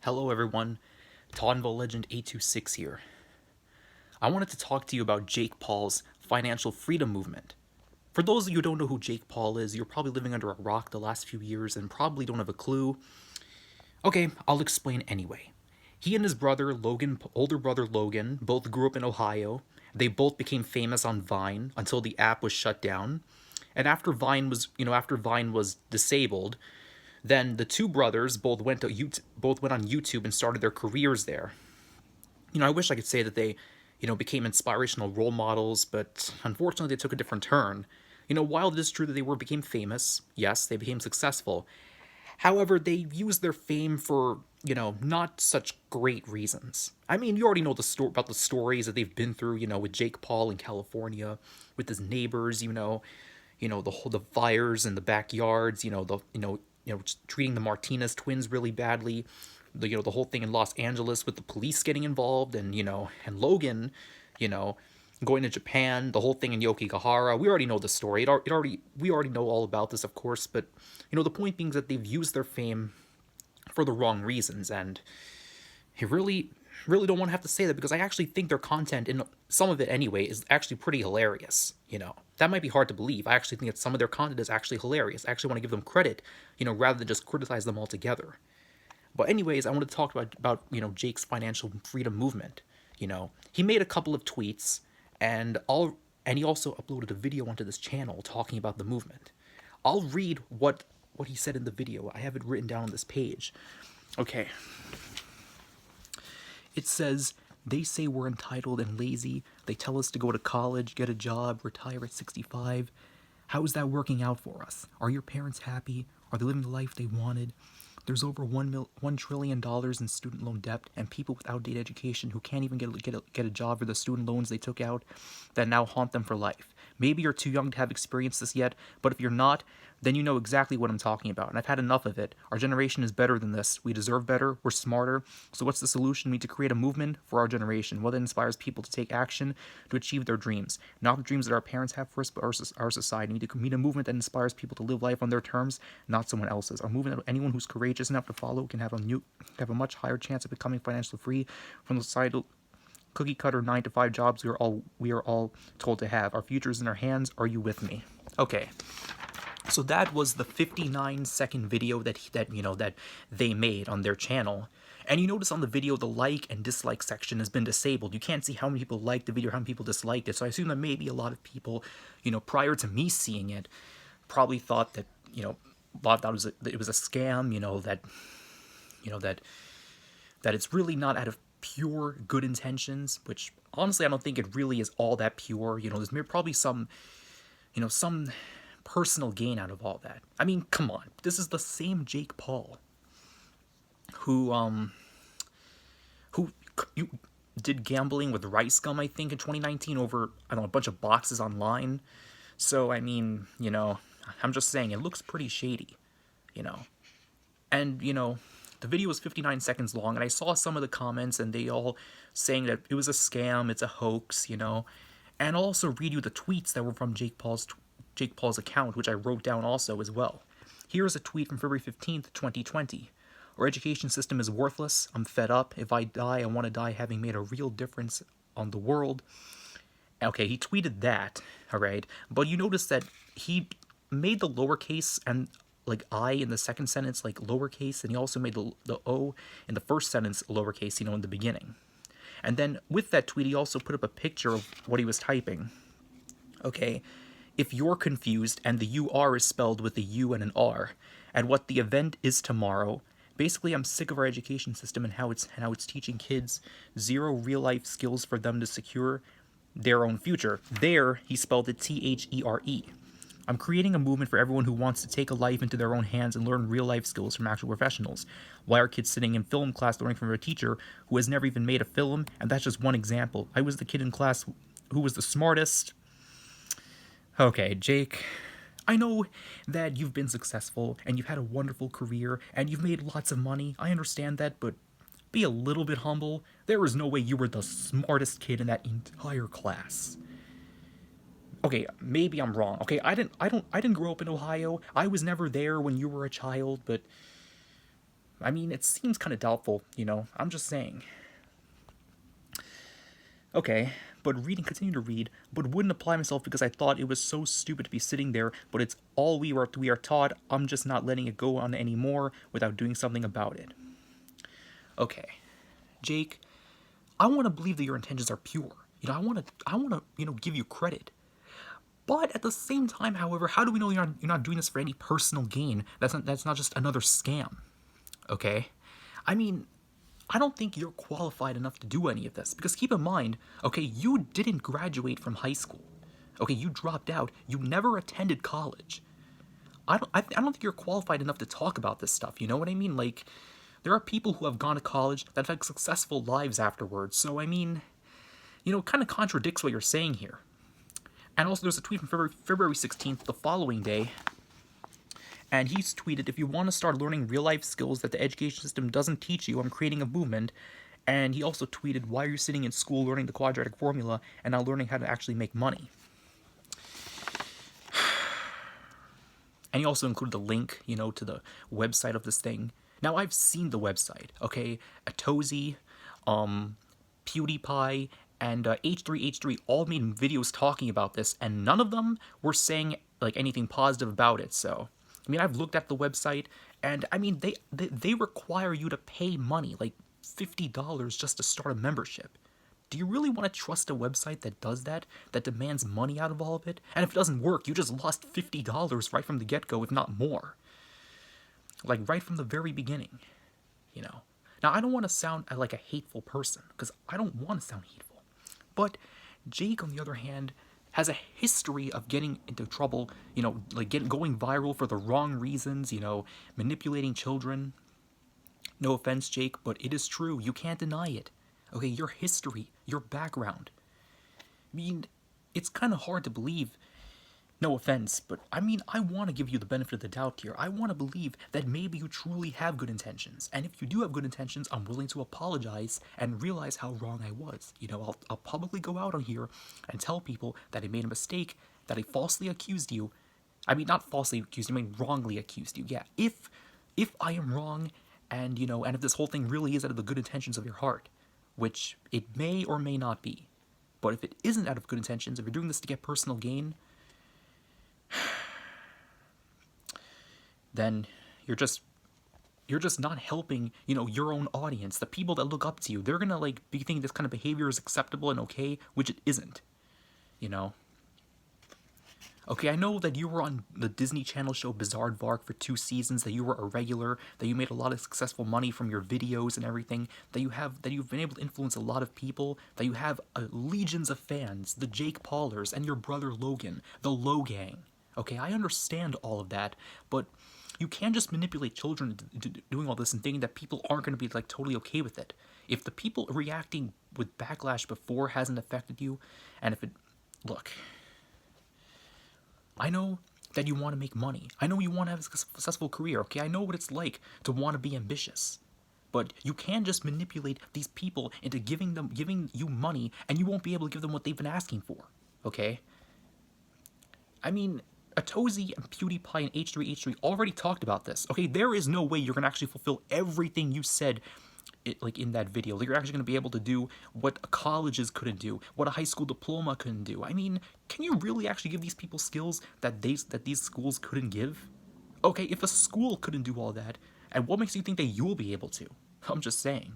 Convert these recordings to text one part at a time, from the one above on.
Hello everyone, Tonvo Legend 826 here. I wanted to talk to you about Jake Paul's financial freedom movement. For those of you who don't know who Jake Paul is, you're probably living under a rock the last few years and probably don't have a clue. Okay, I'll explain anyway. He and his brother, Logan, older brother Logan, both grew up in Ohio. They both became famous on Vine until the app was shut down. And after Vine was disabled, then the two brothers both went on YouTube and started their careers there. I wish I could say that they, became inspirational role models, but unfortunately they took a different turn. While it is true that became famous, yes, they became successful. However, they used their fame for, not such great reasons. I mean, you already know about the stories that they've been through, with Jake Paul in California, with his neighbors, the fires in the backyards, just treating the Martinez twins really badly. The whole thing in Los Angeles with the police getting involved, and Logan, you know, going to Japan, the whole thing in Yokigahara. We already know the story. We already know all about this, of course. But the point being is that they've used their fame for the wrong reasons, and I really don't want to have to say that because I actually think their content, in some of it anyway, is actually pretty hilarious. That might be hard to believe. I actually think that some of their content is actually hilarious. I actually want to give them credit, rather than just criticize them altogether. But anyways, I want to talk about Jake's financial freedom movement. He made a couple of tweets, and he also uploaded a video onto this channel talking about the movement. I'll read what he said in the video. I have it written down on this page. Okay. It says, "They say we're entitled and lazy. They tell us to go to college, get a job, retire at 65. How is that working out for us? Are your parents happy? Are they living the life they wanted? There's over $1 trillion in student loan debt, and people with outdated education who can't even get a job for the student loans they took out that now haunt them for life. Maybe you're too young to have experienced this yet, but if you're not, then you know exactly what I'm talking about, and I've had enough of it. Our generation is better than this. We deserve better. We're smarter. So what's the solution? We need to create a movement for our generation, one that inspires people to take action to achieve their dreams. Not the dreams that our parents have for us, but our society. We need to meet a movement that inspires people to live life on their terms, not someone else's. Our movement that anyone who's courageous enough to follow can have a much higher chance of becoming financially free from the societal cookie cutter 9-to-5 jobs we are all told to have. Our future is in our hands. Are you with me?" Okay. So that was the 59-second video that they made on their channel. And you notice on the video, the like and dislike section has been disabled. You can't see how many people liked the video, how many people disliked it. So I assume that maybe a lot of people, prior to me seeing it, probably thought that, it was a scam, that it's really not out of pure good intentions, which honestly I don't think it really is all that pure. There's probably some personal gain out of all that. I mean, come on. This is the same Jake Paul who you did gambling with Rice Gum, I think, in 2019 over, I don't know, a bunch of boxes online. So, I mean, I'm just saying, it looks pretty shady, And, the video was 59 seconds long, and I saw some of the comments, and they all saying that it was a scam, it's a hoax, And I'll also read you the tweets that were from Jake Paul's account, which I wrote down also as well. Here's a tweet from February 15th, 2020. "Our education system is worthless. I'm fed up. If I die, I want to die having made a real difference on the world." Okay, he tweeted that, alright? But you notice that he made the lowercase and like I in the second sentence like lowercase, and he also made the O in the first sentence lowercase, in the beginning. And then with that tweet, he also put up a picture of what he was typing. Okay, "If you're confused and the UR is spelled with a U and an R, and what the event is tomorrow, basically I'm sick of our education system and how it's teaching kids zero real life skills for them to secure their own future." There, he spelled it THERE. "I'm creating a movement for everyone who wants to take a life into their own hands and learn real life skills from actual professionals. Why are kids sitting in film class learning from a teacher who has never even made a film? And that's just one example. I was the kid in class who was the smartest." Okay, Jake, I know that you've been successful and you've had a wonderful career and you've made lots of money. I understand that, but be a little bit humble. There is no way you were the smartest kid in that entire class. Okay, maybe I'm wrong. Okay, I didn't grow up in Ohio. I was never there when you were a child, but I mean, it seems kind of doubtful, I'm just saying. Okay, but continue to read, but wouldn't apply myself because I thought it was so stupid to be sitting there, but it's all we are taught. I'm just not letting it go on anymore without doing something about it. Okay, Jake, I want to believe that your intentions are pure. I want to, give you credit. But at the same time, however, how do we know you're not doing this for any personal gain? That's not just another scam. Okay? I mean, I don't think you're qualified enough to do any of this because keep in mind, okay, you didn't graduate from high school. Okay, you dropped out. You never attended college. I don't think you're qualified enough to talk about this stuff. You know what I mean? Like, there are people who have gone to college that have had successful lives afterwards. So I mean, it kind of contradicts what you're saying here. And also, there's a tweet from February 16th, the following day, and he's tweeted, if you want to start learning real life skills that the education system doesn't teach you, I'm creating a movement. And he also tweeted, why are you sitting in school learning the quadratic formula and not learning how to actually make money? And he also included the link, to the website of this thing. Now, I've seen the website, okay? Atozy, PewDiePie, and H3H3 all made videos talking about this, and none of them were saying, like, anything positive about it, so... I mean, I've looked at the website, and, I mean, they require you to pay money, like $50 just to start a membership. Do you really want to trust a website that does that demands money out of all of it? And if it doesn't work, you just lost $50 right from the get-go, if not more. Like, right from the very beginning, Now, I don't want to sound like a hateful person, because I don't want to sound hateful. But Jake, on the other hand, has a history of getting into trouble, like going viral for the wrong reasons, manipulating children. No offense, Jake, but it is true. You can't deny it. Okay, your history, your background. I mean, it's kind of hard to believe. No offense, but I mean, I want to give you the benefit of the doubt here. I want to believe that maybe you truly have good intentions. And if you do have good intentions, I'm willing to apologize and realize how wrong I was. I'll publicly go out on here and tell people that I made a mistake, that I falsely accused you. I mean, not falsely accused you, I mean wrongly accused you. Yeah, if I am wrong, and, and if this whole thing really is out of the good intentions of your heart, which it may or may not be, but if it isn't out of good intentions, if you're doing this to get personal gain, then you're just not helping, your own audience, the people that look up to you. They're gonna be thinking this kind of behavior is acceptable and okay, which it isn't. Okay, I know that you were on the Disney Channel show Bizaardvark for 2 seasons, that you were a regular, that you made a lot of successful money from your videos and everything, that you've been able to influence a lot of people, that you have legions of fans, the Jake Paulers and your brother Logan, the Logang. Okay, I understand all of that, but you can't just manipulate children doing all this and thinking that people aren't going to be totally okay with it. If the people reacting with backlash before hasn't affected you, and if it... Look, I know that you want to make money. I know you want to have a successful career, okay? I know what it's like to want to be ambitious. But you can't just manipulate these people into giving you money, and you won't be able to give them what they've been asking for, okay? I mean, Atozy and PewDiePie and H3H3 already talked about this. Okay, there is no way you're going to actually fulfill everything you said in that video. You're actually going to be able to do what colleges couldn't do, what a high school diploma couldn't do. I mean, can you really actually give these people skills that these schools couldn't give? Okay, if a school couldn't do all that, and what makes you think that you'll be able to? I'm just saying,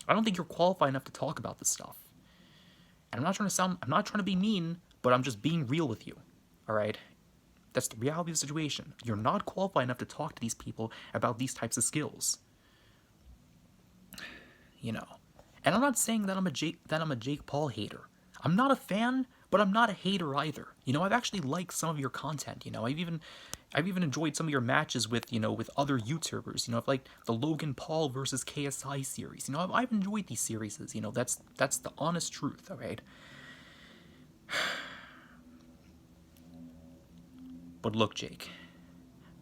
I don't think you're qualified enough to talk about this stuff. And I'm not trying to be mean, but I'm just being real with you. All right? That's the reality of the situation. You're not qualified enough to talk to these people about these types of skills. And I'm not saying that I'm a Jake Paul hater. I'm not a fan, but I'm not a hater either. I've actually liked some of your content. I've even enjoyed some of your matches with with other YouTubers. I've liked the Logan Paul versus KSI series. I've enjoyed these series. That's the honest truth. All right. But look, Jake,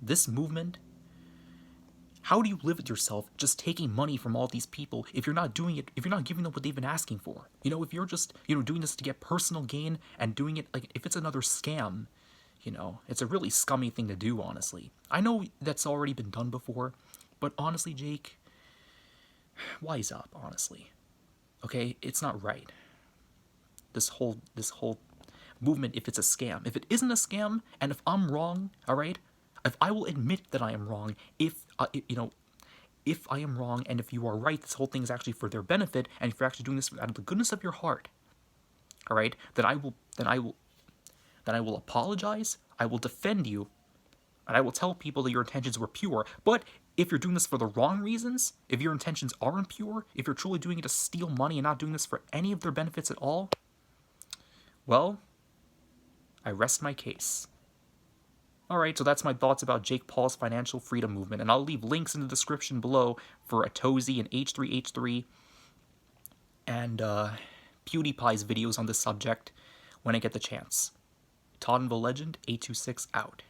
this movement, how do you live with yourself just taking money from all these people if you're not doing it, if you're not giving them what they've been asking for? If you're just, doing this to get personal gain and doing it, if it's another scam, it's a really scummy thing to do, honestly. I know that's already been done before, But honestly, Jake, wise up, honestly. Okay? It's not right. This whole movement, if it's a scam. If it isn't a scam, and if I'm wrong, all right? If I will admit that I am wrong, if I am wrong and if you are right, this whole thing is actually for their benefit, and if you're actually doing this out of the goodness of your heart, all right, then I will apologize, I will defend you, and I will tell people that your intentions were pure. But if you're doing this for the wrong reasons, if your intentions aren't pure, if you're truly doing it to steal money and not doing this for any of their benefits at all, well, I rest my case. Alright, so that's my thoughts about Jake Paul's financial freedom movement, and I'll leave links in the description below for Atozy and H3H3 and PewDiePie's videos on this subject when I get the chance. Todd the Legend, 826 out.